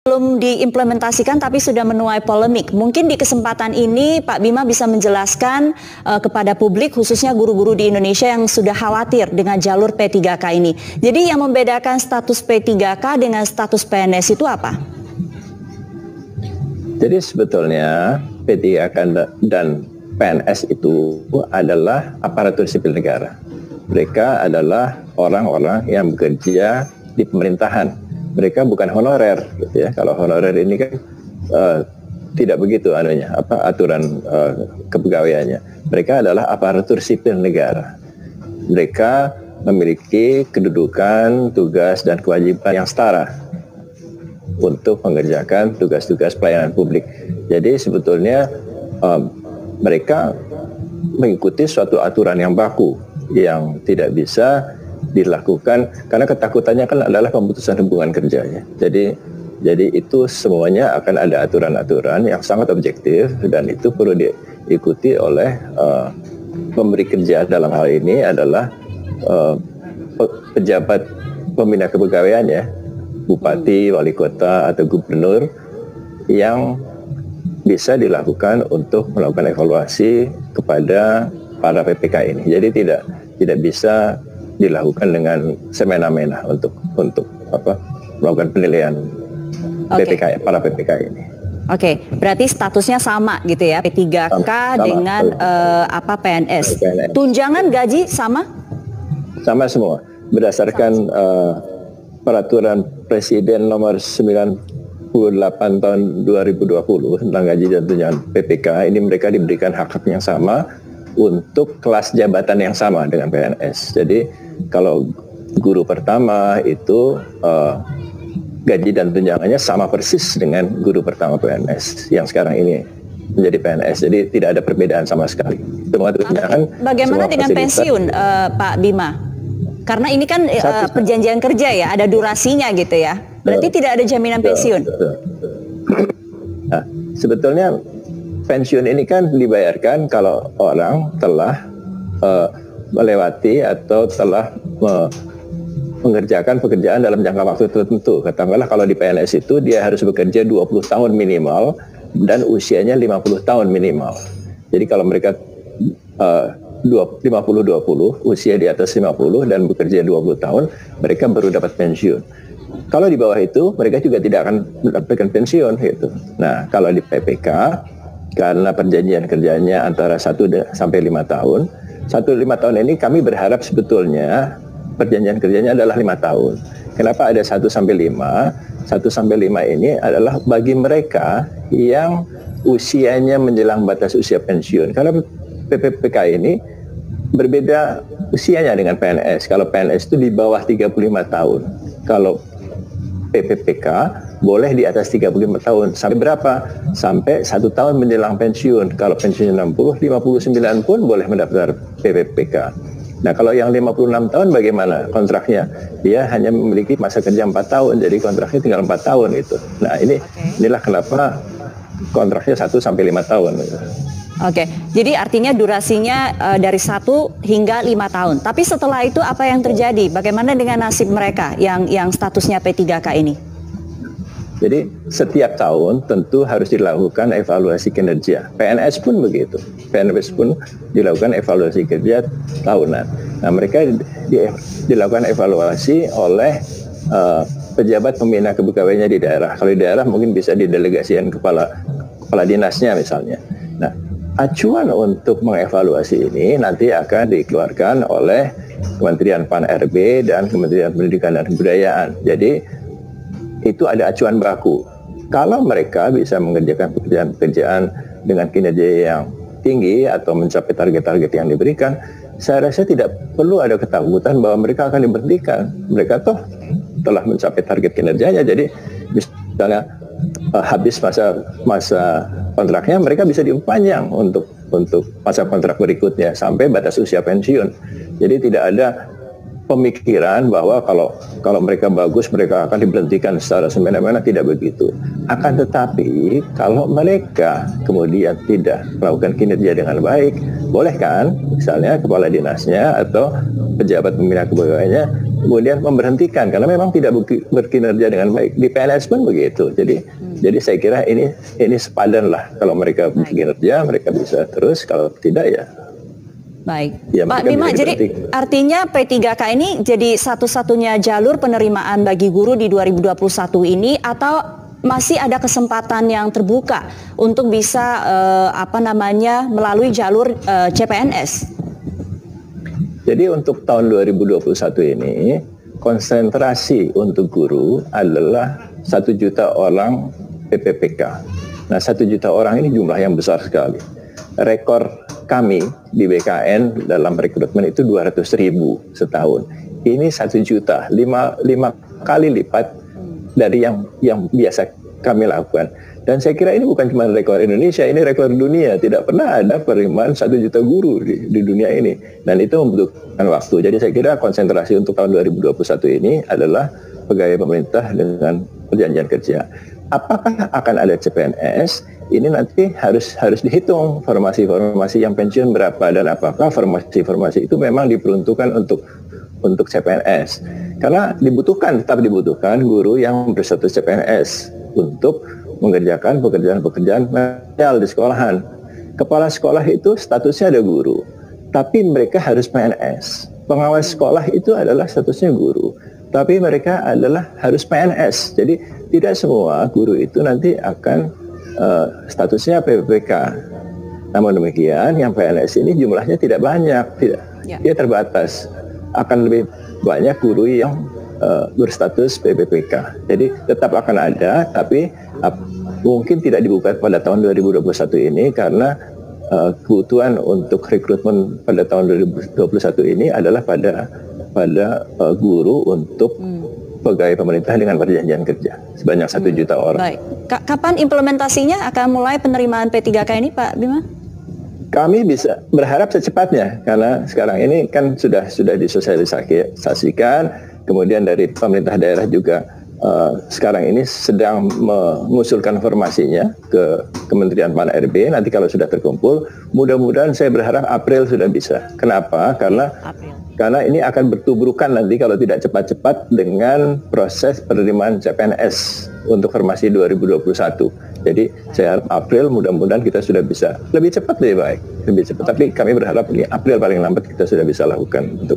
belum diimplementasikan tapi sudah menuai polemik. Mungkin di kesempatan ini Pak Bima bisa menjelaskan kepada publik khususnya guru-guru di Indonesia yang sudah khawatir dengan jalur P3K ini. Jadi yang membedakan status P3K dengan status PNS itu apa? Jadi sebetulnya P3K dan PNS itu adalah aparatur sipil negara. Mereka adalah orang-orang yang bekerja di pemerintahan. Mereka bukan honorer, gitu ya. Kalau honorer ini kan tidak begitu aturan kepegawaiannya. Mereka adalah aparatur sipil negara. Mereka memiliki kedudukan, tugas dan kewajiban yang setara untuk mengerjakan tugas-tugas pelayanan publik. Jadi sebetulnya mereka mengikuti suatu aturan yang baku yang tidak bisa dilakukan karena ketakutannya kan adalah pemutusan hubungan kerjanya. Jadi itu semuanya akan ada aturan-aturan yang sangat objektif dan itu perlu diikuti oleh pemberi kerja. Dalam hal ini adalah pejabat pembina kepegawaian ya, bupati, wali kota atau gubernur yang bisa dilakukan untuk melakukan evaluasi kepada para PPK ini. Jadi tidak bisa dilakukan dengan semena-mena untuk melakukan penilaian PPK, para PPK ini. Oke, berarti statusnya sama gitu ya, P3K sama dengan PNS. Tunjangan gaji sama? Sama semua. Berdasarkan peraturan Presiden nomor 98 tahun 2020 tentang gaji dan tunjangan PPK, ini mereka diberikan hak-hak yang sama untuk kelas jabatan yang sama dengan PNS. Jadi kalau guru pertama itu gaji dan tunjangannya sama persis dengan guru pertama PNS yang sekarang ini menjadi PNS. Jadi tidak ada perbedaan sama sekali. Semua tunjangan. Bagaimana dengan pensiun, Pak Bima? Karena ini kan perjanjian kerja ya, ada durasinya gitu ya. Berarti tidak ada jaminan pensiun. Nah, sebetulnya pensiun ini kan dibayarkan kalau orang telah melewati atau telah mengerjakan pekerjaan dalam jangka waktu tertentu. Katakanlah kalau di PNS itu dia harus bekerja 20 tahun minimal dan usianya 50 tahun minimal. Jadi kalau mereka 50-20, usia di atas 50 dan bekerja 20 tahun, mereka baru dapat pensiun. Kalau di bawah itu, mereka juga tidak akan mendapatkan pensiun gitu. Nah, kalau di PPK, karena perjanjian kerjanya antara 1 sampai 5 tahun, 1-5 tahun ini kami berharap sebetulnya perjanjian kerjanya adalah 5 tahun. Kenapa ada 1 sampai 5? 1 sampai 5 ini adalah bagi mereka yang usianya menjelang batas usia pensiun. Karena PPK ini berbeda usianya dengan PNS. Kalau PNS itu di bawah 35 tahun. Kalau PPK boleh di atas 35 tahun. Sampai berapa? Sampai 1 tahun menjelang pensiun. Kalau pensiun 60, 59 pun boleh mendaftar PPK. Nah, kalau yang 56 tahun bagaimana kontraknya? Dia hanya memiliki masa kerja 4 tahun, jadi kontraknya tinggal 4 tahun itu. Nah, inilah kenapa kontraknya 1 sampai 5 tahun. Oke, jadi artinya durasinya dari 1 hingga 5 tahun. Tapi setelah itu apa yang terjadi? Bagaimana dengan nasib mereka yang statusnya P3K ini? Jadi setiap tahun tentu harus dilakukan evaluasi kinerja. PNS pun begitu. PNS pun dilakukan evaluasi kerja tahunan. Nah, mereka dilakukan evaluasi oleh pejabat pembina kepegawaiannya di daerah. Kalau di daerah mungkin bisa didelegasikan kepala dinasnya misalnya. Nah, acuan untuk mengevaluasi ini nanti akan dikeluarkan oleh Kementerian Pan-RB dan Kementerian Pendidikan dan Kebudayaan. Jadi itu ada acuan baku. Kalau mereka bisa mengerjakan pekerjaan-pekerjaan dengan kinerja yang tinggi atau mencapai target-target yang diberikan, saya rasa tidak perlu ada ketakutan bahwa mereka akan diberhentikan. Mereka toh telah mencapai target kinerjanya. Jadi misalnya habis masa kontraknya, mereka bisa diperpanjang untuk masa kontrak berikutnya sampai batas usia pensiun. Jadi tidak ada pemikiran bahwa kalau mereka bagus mereka akan diberhentikan secara semena-mena, tidak begitu. Akan tetapi kalau mereka kemudian tidak melakukan kinerja dengan baik, boleh kan misalnya kepala dinasnya atau pejabat pembina kepegawaiannya kemudian memberhentikan karena memang tidak berkinerja dengan baik. Di PNS pun begitu. Jadi saya kira ini sepadan lah. Kalau mereka bekerja, mereka bisa terus. Kalau tidak ya. Baik, ya, Pak Bima, jadi artinya P3K ini jadi satu-satunya jalur penerimaan bagi guru di 2021 ini, atau masih ada kesempatan yang terbuka untuk bisa melalui jalur CPNS? Jadi untuk tahun 2021 ini konsentrasi untuk guru adalah 1 juta orang PPPK. Nah, 1 juta orang ini jumlah yang besar sekali. Rekor kami di BKN dalam rekrutmen itu 200.000 setahun. Ini 1 juta, 5 kali lipat dari yang biasa kami lakukan. Dan saya kira ini bukan cuma rekor Indonesia, ini rekor dunia. Tidak pernah ada penerimaan 1 juta guru di dunia ini. Dan itu membutuhkan waktu. Jadi saya kira konsentrasi untuk tahun 2021 ini adalah pegawai pemerintah dengan perjanjian kerja. Apakah akan ada CPNS? Ini nanti harus dihitung formasi-formasi yang pensiun berapa, dan apakah formasi-formasi itu memang diperuntukkan untuk CPNS. Karena tetap dibutuhkan guru yang berstatus CPNS untuk mengerjakan pekerjaan-pekerjaan material di sekolahan. Kepala sekolah itu statusnya ada guru, tapi mereka harus PNS. Pengawas sekolah itu adalah statusnya guru, tapi mereka harus PNS. Jadi tidak semua guru itu nanti akan statusnya PPPK. Namun demikian, yang PNS ini jumlahnya tidak banyak, dia terbatas. Akan lebih banyak guru yang berstatus PPPK. Jadi tetap akan ada, tapi mungkin tidak dibuka pada tahun 2021 ini karena kebutuhan untuk rekrutmen pada tahun 2021 ini adalah pada guru untuk pegawai pemerintah dengan perjanjian kerja sebanyak 1 juta orang. Baik. Kapan implementasinya akan mulai penerimaan P3K ini, Pak Bima? Kami bisa berharap secepatnya, karena sekarang ini kan sudah disosialisasikan, kemudian dari pemerintah daerah juga sekarang ini sedang mengusulkan formasinya ke Kementerian Pan-RB. Nanti kalau sudah terkumpul, mudah-mudahan saya berharap April sudah bisa. Kenapa? Karena ini akan bertubrukan nanti kalau tidak cepat-cepat dengan proses penerimaan CPNS untuk formasi 2021. Jadi saya harap April, mudah-mudahan kita sudah bisa lebih cepat lebih baik, lebih cepat. Tapi kami berharap ini April paling lambat kita sudah bisa lakukan untuk